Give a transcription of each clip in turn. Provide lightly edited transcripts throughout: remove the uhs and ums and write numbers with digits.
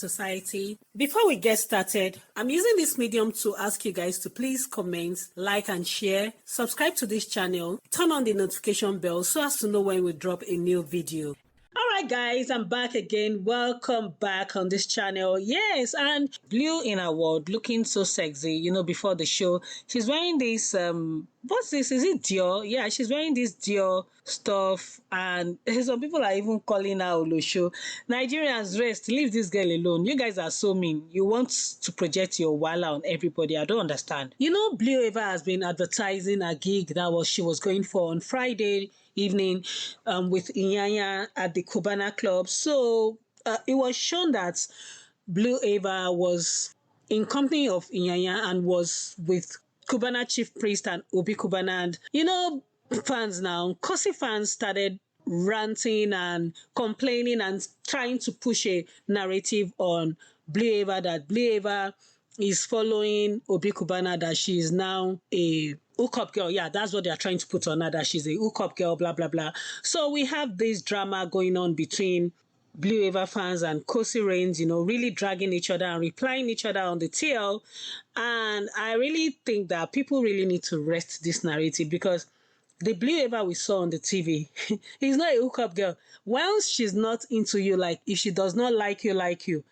society. Before we get started, I'm using this medium to ask you guys to please comment, like and share, subscribe to this channel, turn on the notification bell so as to know when we drop a new video. Alright guys, I'm back again. Welcome back on this channel. Yes, and Blue in her world looking so sexy, you know, before the show. She's wearing this, what's this? Is it Dior? Yeah, she's wearing this Dior stuff, and some people are even calling her Olosho. Nigerians, rest, leave this girl alone. You guys are so mean. You want to project your wala on everybody. I don't understand. You know, Blue Eva has been advertising a gig that she was going for on Friday evening with Inyanya at the Cubana Club. So it was shown that Blue Eva was in company of Inyanya and was with Cubana Chief Priest and Obi Cubana. And you know, fans now, Kosi fans started ranting and complaining and trying to push a narrative on Blue Eva, that Blue Eva is following Obi Cubana, that she is now a hookup girl. Yeah, that's what they are trying to put on her, that she's a hookup girl, blah, blah, blah. So we have this drama going on between Blue Eva fans and Kosi Reigns, you know, really dragging each other and replying each other on the TL. And I really think that people really need to rest this narrative, because the Blue Eva we saw on the TV is not a hookup girl. Once she's not into you, like if she does not like you,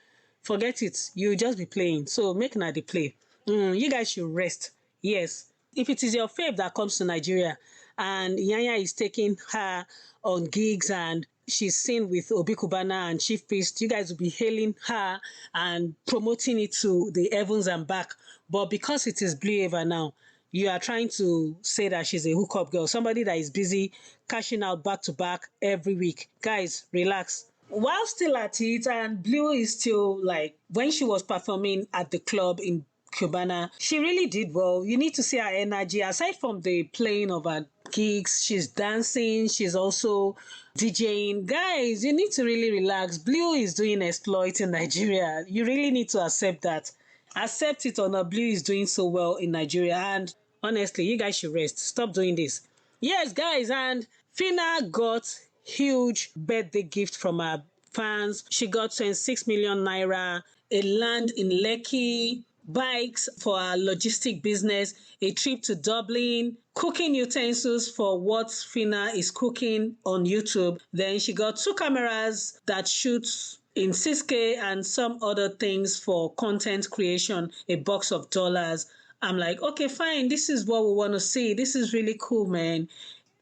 forget it. You just be playing. So make her the play. You guys should rest. Yes. If it is your fave that comes to Nigeria and Yanya is taking her on gigs and she's seen with Obi Cubana and Chief Priest, you guys will be hailing her and promoting it to the heavens and back. But because it is Blue Eva now, you are trying to say that she's a hookup girl, somebody that is busy cashing out back to back every week. Guys, relax. While still at it, and Blue is still like, when she was performing at the club in Cubana, she really did well. You need to see her energy. Aside from the playing of her gigs, she's dancing, she's also DJing. Guys, you need to really relax. Blue is doing exploit in Nigeria. You really need to accept that. Accept it or not, Blue is doing so well in Nigeria, and honestly, you guys should rest. Stop doing this. Yes, guys, and Fina got huge birthday gift from her fans. She got 26 million naira, a land in Lekki, bikes for her logistic business, a trip to Dublin, cooking utensils for what Fina is cooking on YouTube. Then she got 2 cameras that shoots in 6K and some other things for content creation, a box of dollars. I'm like, okay, fine. This is what we want to see. This is really cool, man.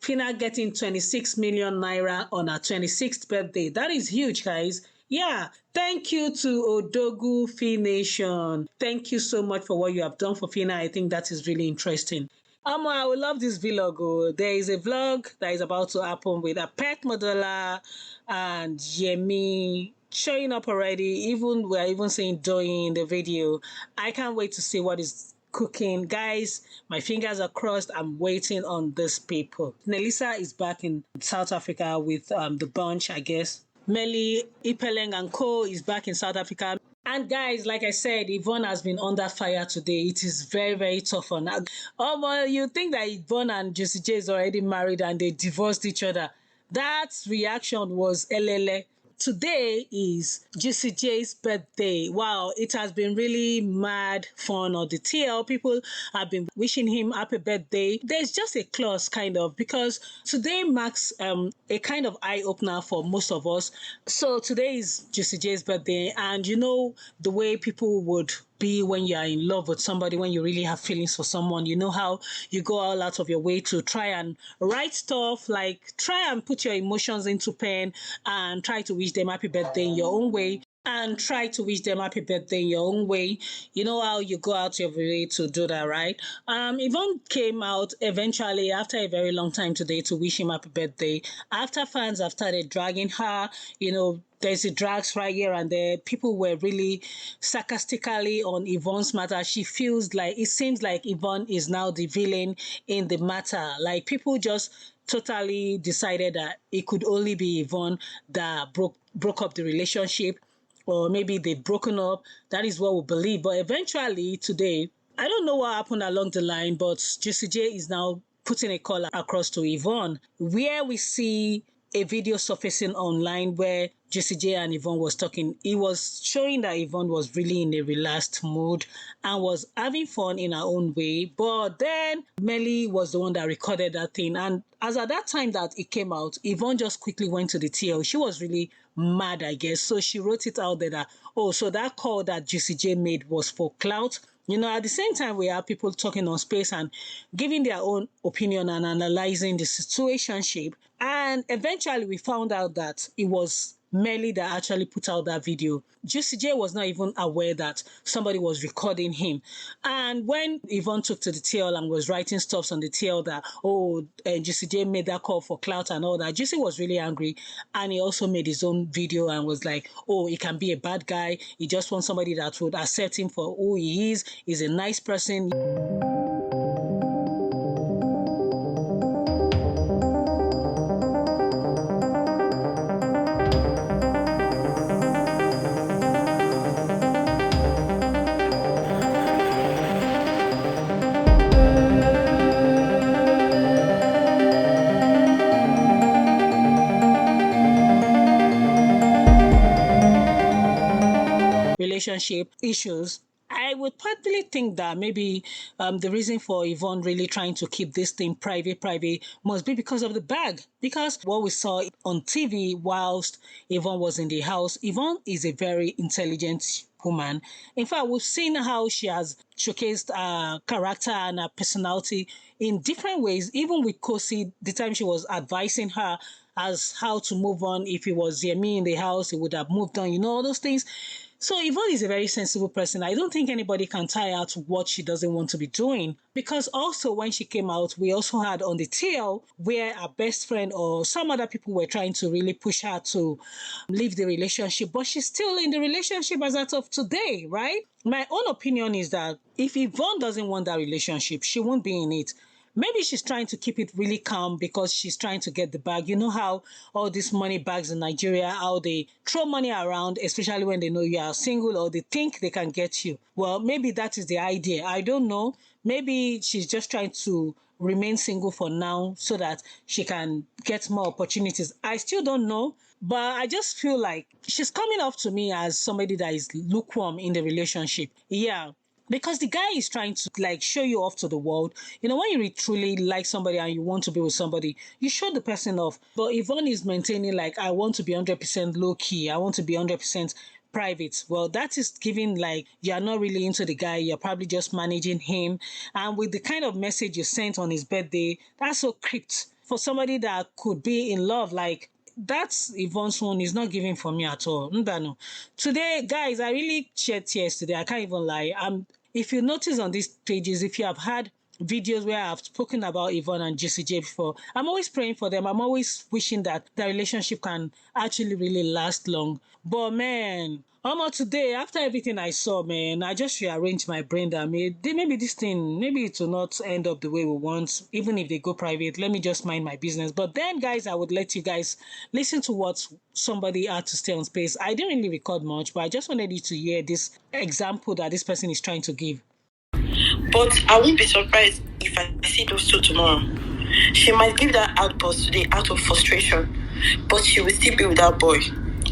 Fina getting 26 million naira on her 26th birthday. That is huge, guys. Yeah, thank you to Odogu Fi Nation. Thank you so much for what you have done for Fina. I think that is really interesting. I would love this vlog. Oh. There is a vlog that is about to happen with a pet modeler and Yemi showing up already. We're even seeing Doing in the video. I can't wait to see what is cooking. Guys, my fingers are crossed. I'm waiting on this people. Nelisa is back in South Africa with the bunch, I guess. Melly, Ipeleng and Co is back in South Africa. And guys, like I said, Yvonne has been under fire today. It is very, very tough on her. Oh, well, you think that Yvonne and Juicy J is already married and they divorced each other. That reaction was elele. Today is Juicy J's birthday. Wow, it has been really mad fun on the TL. People have been wishing him happy birthday. There's just a clause kind of, because today marks a kind of eye-opener for most of us. So today is Juicy J's birthday, and you know the way people would be when you are in love with somebody, when you really have feelings for someone. You know how you go all out of your way to try and write stuff, like try and put your emotions into pen and try to wish them happy birthday in your own way. And try to wish them happy birthday in your own way. You know how you go out your way to do that, right? Yvonne came out eventually after a very long time today to wish him happy birthday. After fans have started dragging her, you know, there's a drags right here and there. People were really sarcastically on Yvonne's matter. She feels like, it seems like Yvonne is now the villain in the matter. Like people just totally decided that it could only be Yvonne that broke up the relationship, or maybe they've broken up. That is what we believe. But eventually today, I don't know what happened along the line, but Juicy J is now putting a call across to Yvonne, where we see a video surfacing online where Juicy J and Yvonne was talking, it was showing that Yvonne was really in a relaxed mood and was having fun in her own way. But then Melly was the one that recorded that thing. And as at that time that it came out, Yvonne just quickly went to the TL. She was really mad, I guess. So she wrote it out there that, oh, so that call that Juicy J made was for clout. At the same time, we have people talking on space and giving their own opinion and analyzing the situationship. And eventually we found out that it was Melly that actually put out that video. Juicy J was not even aware that somebody was recording him. And when Yvonne took to the TL and was writing stuff on the TL that, Juicy J made that call for clout and all that, Juicy was really angry. And he also made his own video and was like, oh, he can be a bad guy. He just wants somebody that would accept him for who he is. He's a nice person. Relationship issues. I would partly think that maybe the reason for Yvonne really trying to keep this thing private must be because of the bag. Because what we saw on TV whilst Yvonne was in the house, Yvonne is a very intelligent woman. In fact, we've seen how she has showcased her character and her personality in different ways, even with Kosi, the time she was advising her as how to move on. If it was Yemi in the house, he would have moved on, all those things. So Yvonne is a very sensible person. I don't think anybody can tie her to what she doesn't want to be doing. Because also when she came out, we also had on the TL where her best friend or some other people were trying to really push her to leave the relationship. But she's still in the relationship as of today, right? My own opinion is that if Yvonne doesn't want that relationship, she won't be in it. Maybe she's trying to keep it really calm because she's trying to get the bag. You know how all these money bags in Nigeria, how they throw money around, especially when they know you are single or they think they can get you. Well, maybe that is the idea. I don't know. Maybe she's just trying to remain single for now so that she can get more opportunities. I still don't know. But I just feel like she's coming off to me as somebody that is lukewarm in the relationship. Yeah. Because the guy is trying to show you off to the world. When you really truly like somebody and you want to be with somebody, you show the person off. But Yvonne is maintaining I want to be 100% low key. I want to be 100% private. Well, that is giving you're not really into the guy. You're probably just managing him. And with the kind of message you sent on his birthday, that's so creeped for somebody that could be in love. That's Yvonne's one is not giving for me at all. No. Today, guys, I really shed tears today. I can't even lie. If you notice on these pages, if you have had videos where I've spoken about Yvonne and Juicy J before, I'm always praying for them. I'm always wishing that the relationship can actually really last long. But man, today, after everything I saw, man, I just rearranged my brain that maybe this thing, maybe it will not end up the way we want. Even if they go private, let me just mind my business. But then, guys, I would let you guys listen to what somebody had to say on space. I didn't really record much, but I just wanted you to hear this example that this person is trying to give. But I won't be surprised if I see those two tomorrow. She might give that outburst today out of frustration, but she will still be with that boy.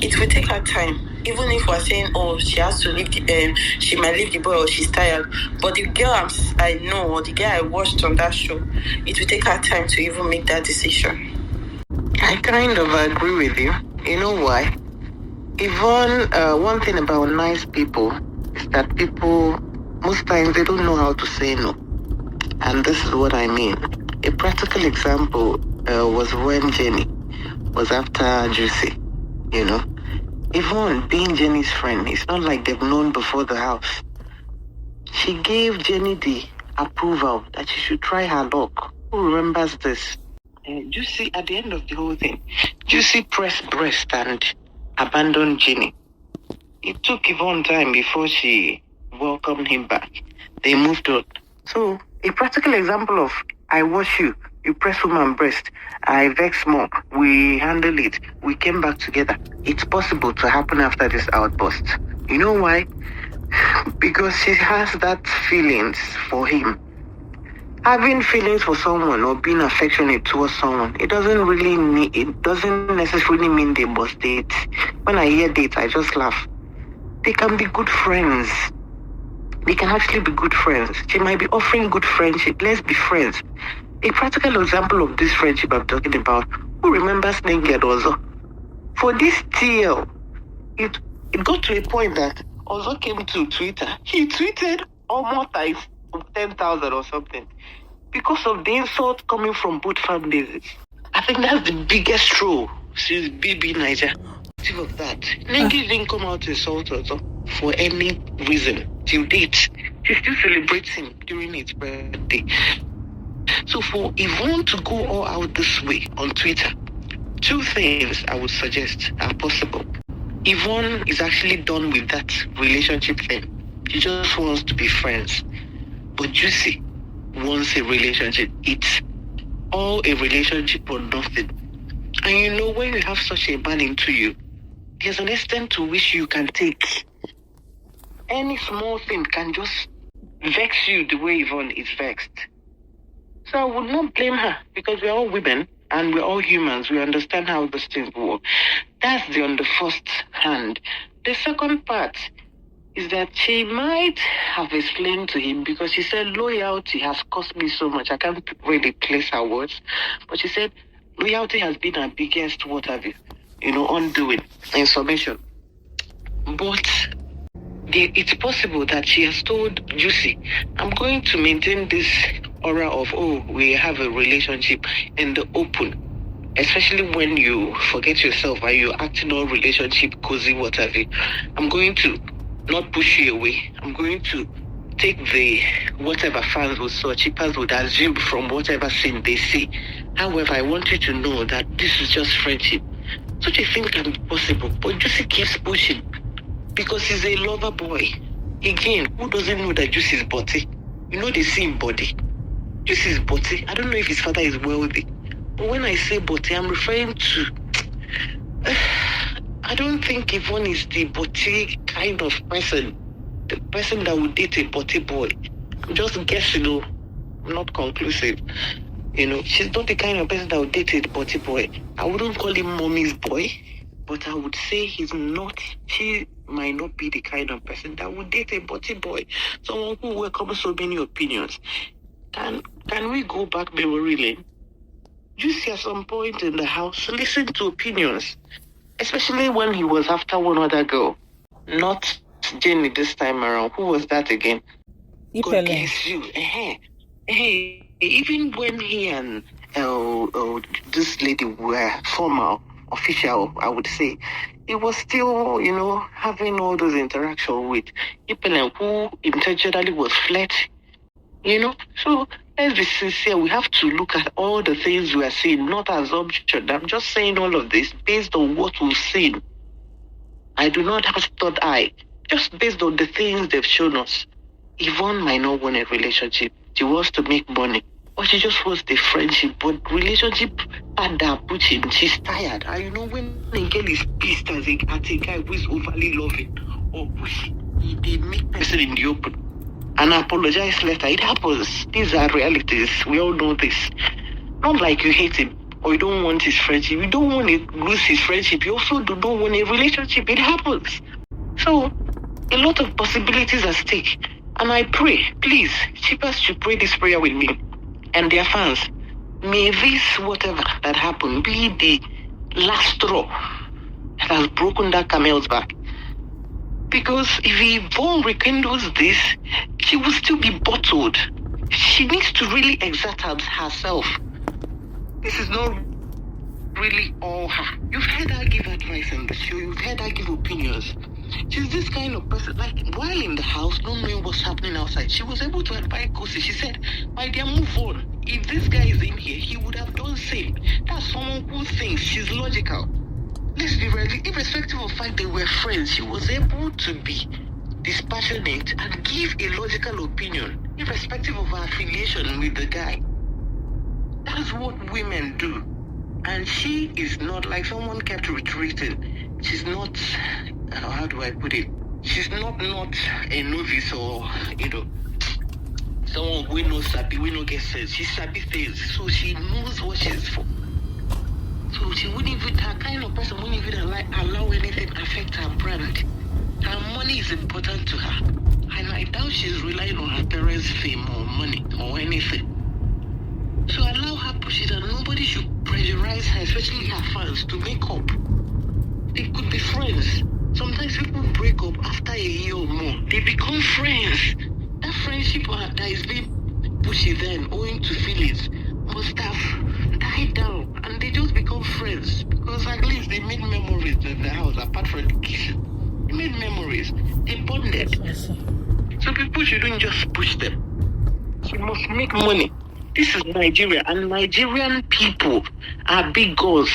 It will take her time. Even if we're saying, she has to leave she might leave the boy or she's tired. But the girl I know, or the guy I watched on that show, it will take her time to even make that decision. I kind of agree with you. You know why? Yvonne, one thing about nice people is that people, most times they don't know how to say no. And this is what I mean. A practical example was when Jenny was after Juicy, Yvonne, being Jenny's friend, it's not like they've known before the house. She gave Jenny the approval that she should try her luck. Who remembers this? Juicy, at the end of the whole thing, Juicy pressed breast and abandoned Jenny. It took Yvonne time before she welcomed him back. They moved on. So, a practical example of, I watch you, you press woman breast, I vex more, we handle it, we came back together. It's possible to happen after this outburst. You know why? Because she has that feelings for him. Having feelings for someone or being affectionate towards someone, it doesn't necessarily mean they must date. When I hear date, I just laugh. They can be good friends. They can actually be good friends. She might be offering good friendship. Let's be friends. A practical example of this friendship I'm talking about, who remembers Naked Ozo? For this TL, it got to a point that Ozo came to Twitter. He tweeted almost like 10,000 or something because of the insult coming from both families. I think that's the biggest troll since BB Niger. Of that, Nengi didn't come out to insult Ozo for any reason till date. She still celebrates him during his birthday. So for Yvonne to go all out this way on Twitter, two things I would suggest are possible. Yvonne is actually done with that relationship thing. She just wants to be friends. But Juicy wants a relationship. It's all a relationship or nothing. And you know, when you have such a man into you, there's an extent to which you can take. Any small thing can just vex you the way Yvonne is vexed. So I would not blame her because we're all women and we're all humans. We understand how these things work. That's on the first hand. The second part is that she might have explained to him because she said loyalty has cost me so much. I can't really place her words, but she said loyalty has been her biggest undoing in summation. But it's possible that she has told Juicy, I'm going to maintain this aura of, we have a relationship in the open, especially when you forget yourself and you're acting all relationship cozy, whatever. I'm going to not push you away. I'm going to take the whatever fans or so cheapers would assume from whatever scene they see. However, I want you to know that this is just friendship. Such a thing can be possible, but Juicy keeps pushing because he's a lover boy. Again, who doesn't know that Juicy is body? You know, they see him body. Juicy is body. I don't know if his father is wealthy, but when I say body, I'm referring to. I don't think Yvonne is the body kind of person. The person that would date a body boy. Just guess, not conclusive. She's not the kind of person that would date a body boy. I wouldn't call him mommy's boy, but I would say he might not be the kind of person that would date a body boy. Someone who welcomes so many opinions. Can we go back memory lane? Juicy at some point in the house listen to opinions, especially when he was after one other girl, not Jenny this time around. Who was that again? God bless you. Hey, even when he and this lady were formal, official, I would say, he was still, having all those interactions with people who intentionally was flirting. So let's be sincere. We have to look at all the things we are seeing, not assumption. I'm just saying all of this based on what we've seen. I do not have third eye. Just based on the things they've shown us. Yvonne might not want a relationship. She wants to make money. Or she just wants the friendship. But relationship had that pushing. She's tired. And when a girl is pissed at a guy who is overly loving or pushy, they make person in the open. And apologize later. It happens. These are realities. We all know this. Not like you hate him or you don't want his friendship. You don't want to lose his friendship. You also do not want a relationship. It happens. So, a lot of possibilities at stake. And I pray, please, shippers should pray this prayer with me and their fans. May this, whatever that happened, be the last straw that has broken that camel's back. Because if Yvonne rekindles this, she will still be bottled. She needs to really exert herself. This is not really all her. You've heard her give advice on the show. You've heard her give opinions. She's this kind of person, like, while in the house, not knowing what's happening outside, she was able to advise Kosi. She said, my dear, move on. If this guy is in here, he would have done same. That's someone who thinks she's logical. Let's be real, irrespective of the fact they were friends, she was able to be dispassionate and give a logical opinion, irrespective of her affiliation with the guy. That's what women do. And she is not, like someone kept retreating, she's not, how do I put it? She's not a novice or, someone we no sabi, we no get sense. She sabi things, so she knows what she's for. So she wouldn't even, her kind of person wouldn't even allow anything affect her brand. Her money is important to her. And I doubt she's relying on her parents' fame or money or anything. So allow her push it, and nobody should pressurize her, especially her fans, to make up. They could be friends. Sometimes people break up after a year or more. They become friends. That friendship that is being pushy then, owing to feelings, must have died down. And they just become friends. Because at least they made memories in the house, apart from the kissing. They made memories. They bonded. So people shouldn't just push them. She must make money. This is Nigeria, and Nigerian people are big guns.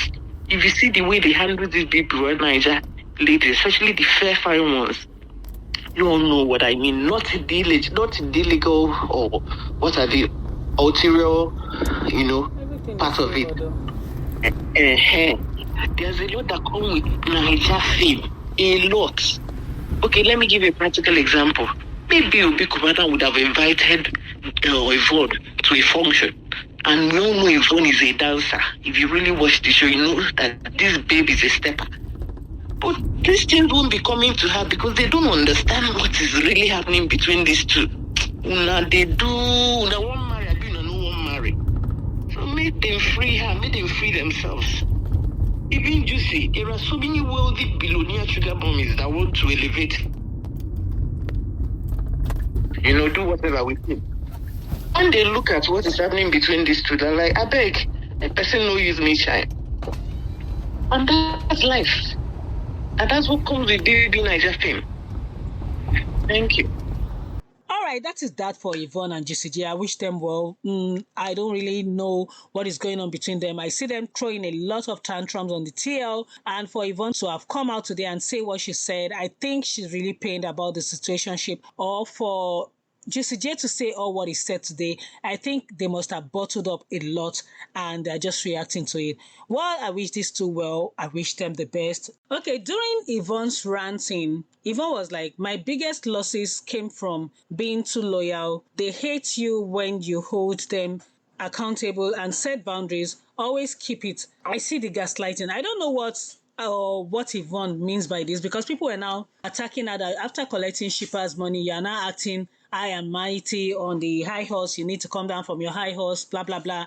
If you see the way they handle these people in Nigeria, ladies, especially the fair, fine ones, you all know what I mean. Not the illegal, or what are the ulterior, part of it. There's a lot that come with Nigeria fame. A lot. Okay, let me give you a practical example. Maybe Obi Kubana would have invited Yvonne to a function. And we all know Yvonne is a dancer. If you really watch the show, you know that this babe is a stepper. But these things won't be coming to her because they don't understand what is really happening between these two. Una they do, una one marry, una no one marry. So make them free her, make them free themselves. Even Juicy, there are so many wealthy billionaire sugar mummies that want to elevate. Do whatever with him. And they look at what is happening between these two, they're like, I beg, a person no use me shine. And that's life. And that's what comes with being Niger fame. Thank you. All right, that is that for Yvonne and Juicy J. I wish them well. I don't really know what is going on between them. I see them throwing a lot of tantrums on the TL. And for Yvonne to have come out today and say what she said, I think she's really pained about the situationship. Or for Juicy J to say all what he said today, I think they must have bottled up a lot and they're just reacting to it. While I wish these two well, I wish them the best. Okay, during Yvonne's ranting, Yvonne was like, my biggest losses came from being too loyal. They hate you when you hold them accountable and set boundaries. Always keep it. I see the gaslighting. I don't know what Yvonne means by this, because people are now attacking her that after collecting shippers' money, you are now acting high and mighty on the high horse. You need to come down from your high horse, blah, blah, blah.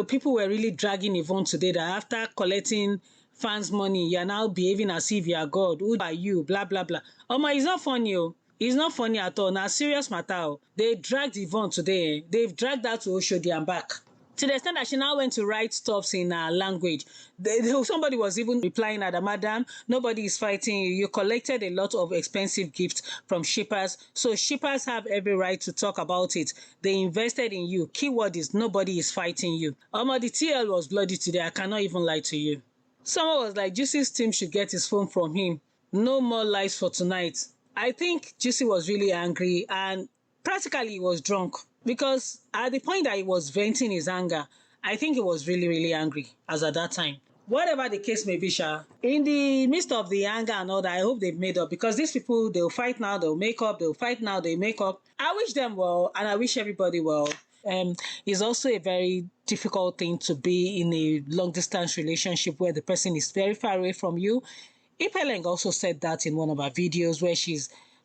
People were really dragging Yvonne today that after collecting fans' money, you are now behaving as if you are God. Who are you? Blah, blah, blah. It's not funny. It's not funny at all. Now, serious matter. They dragged Yvonne today. They've dragged her to Oshodi and back. To the extent that she now went to write stuffs in her language. Somebody was even replying that, madam, nobody is fighting you. You collected a lot of expensive gifts from shippers. So shippers have every right to talk about it. They invested in you. Keyword is nobody is fighting you. The TL was bloody today. I cannot even lie to you. Someone was like, Juicy's team should get his phone from him. No more lies for tonight. I think Juicy was really angry and practically he was drunk. Because at the point that he was venting his anger, I think he was really, really angry as at that time. Whatever the case may be, in the midst of the anger and all that, I hope they've made up, because these people, they'll fight now, they'll make up, they'll fight now, they'll make up. I wish them well, and I wish everybody well. It's also a very difficult thing to be in a long-distance relationship where the person is very far away from you. Ipeleng also said that in one of her videos where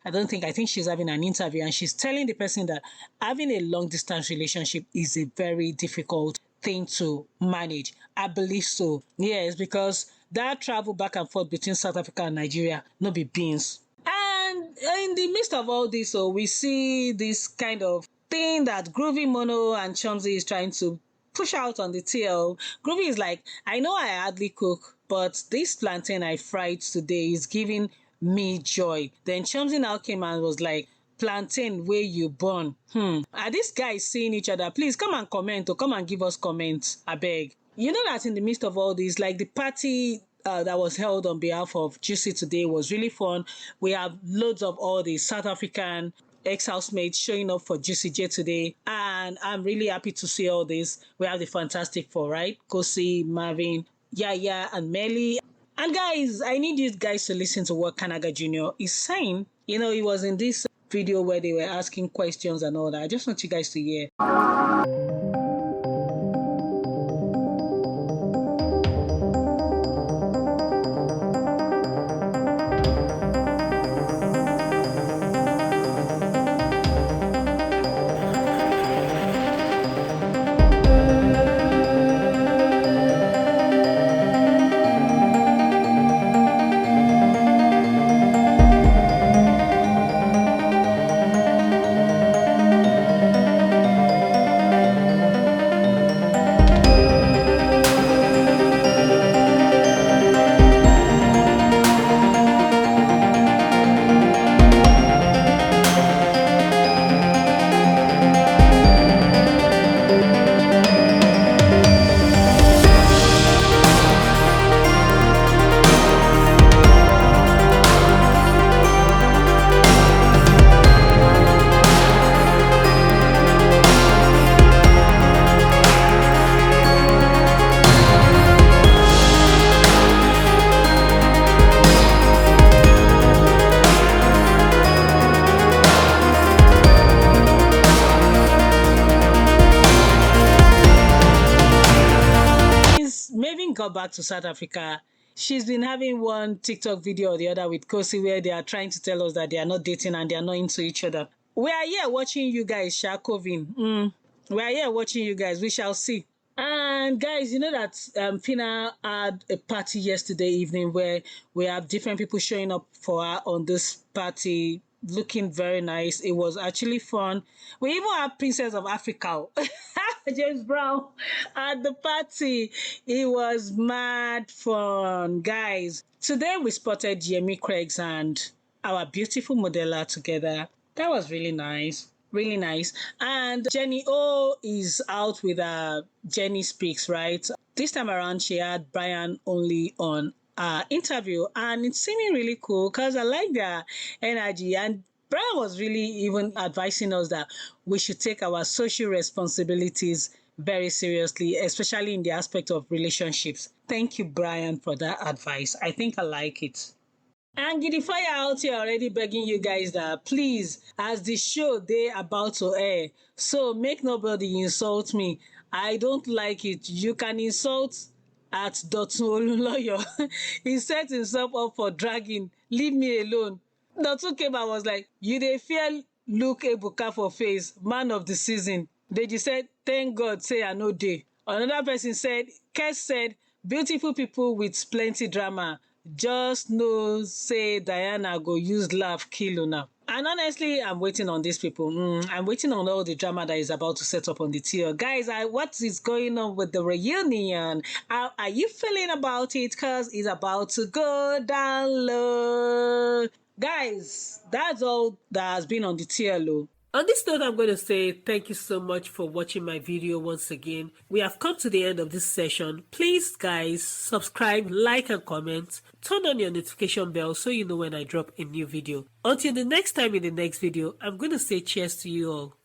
I think she's having an interview and she's telling the person that having a long distance relationship is a very difficult thing to manage. I believe so. Yes, because that travel back and forth between South Africa and Nigeria, no be beans. And in the midst of all this, we see this kind of thing that Groovy Mono and Chumsy is trying to push out on the TL. Groovy is like, I know I hardly cook, but this plantain I fried today is giving me joy. Then Chumsy now came and was like, plantain where you born. Are these guys seeing each other? Please come and comment or come and give us comments, I beg. You know that in the midst of all this, like the party that was held on behalf of Juicy today was really fun. We have loads of all the South African ex-housemates showing up for Juicy J today, and I'm really happy to see all this. We have the Fantastic Four, right? Kosi, Marvin, Yaya, and Melly. And guys, I need you guys to listen to what Kanaga Jr. is saying. He was in this video where they were asking questions and all that. I just want you guys to hear. Maven got back to South Africa, she's been having one TikTok video or the other with Kosi where they are trying to tell us that they are not dating and they are not into each other. We are here watching you guys, Shakovin. We are here watching you guys. We shall see. And guys, you know that Fina had a party yesterday evening where we have different people showing up for her on this party, looking very nice. It was actually fun. We even had Princess of Africa, James Brown, at the party. It was mad fun, guys. Today we spotted Yemi Craigs and our beautiful modeler together. That was really nice. Really nice. And Jenny O is out with Jenny Speaks, right? This time around, she had Brian only on interview, and it's seeming really cool because I like their energy. And Brian was really even advising us that we should take our social responsibilities very seriously, especially in the aspect of relationships. Thank you, Brian, for that advice. I think I like it. And Giddy Fire out here already begging you guys that please, as the show they about to air, so make nobody insult me. I don't like it. You can insult at Dotun Olunloyo. He set himself up for dragging. Leave me alone. Dotun came and was like, you dey fear Luke Ebuka for face, man of the season. Deji said, thank God, say I no dey. Another person said, Kes said, beautiful people with plenty drama. Just know say Diana go use laugh kill una. And honestly, I'm waiting on these people. I'm waiting on all the drama that is about to set up on the tier. Guys, what is going on with the reunion? How are you feeling about it? Because it's about to go down low. Guys, that's all that has been on the tier low. On this note, I'm going to say thank you so much for watching my video once again. We have come to the end of this session. Please, guys, subscribe, like, and comment. Turn on your notification bell so you know when I drop a new video. Until the next time in the next video, I'm going to say cheers to you all.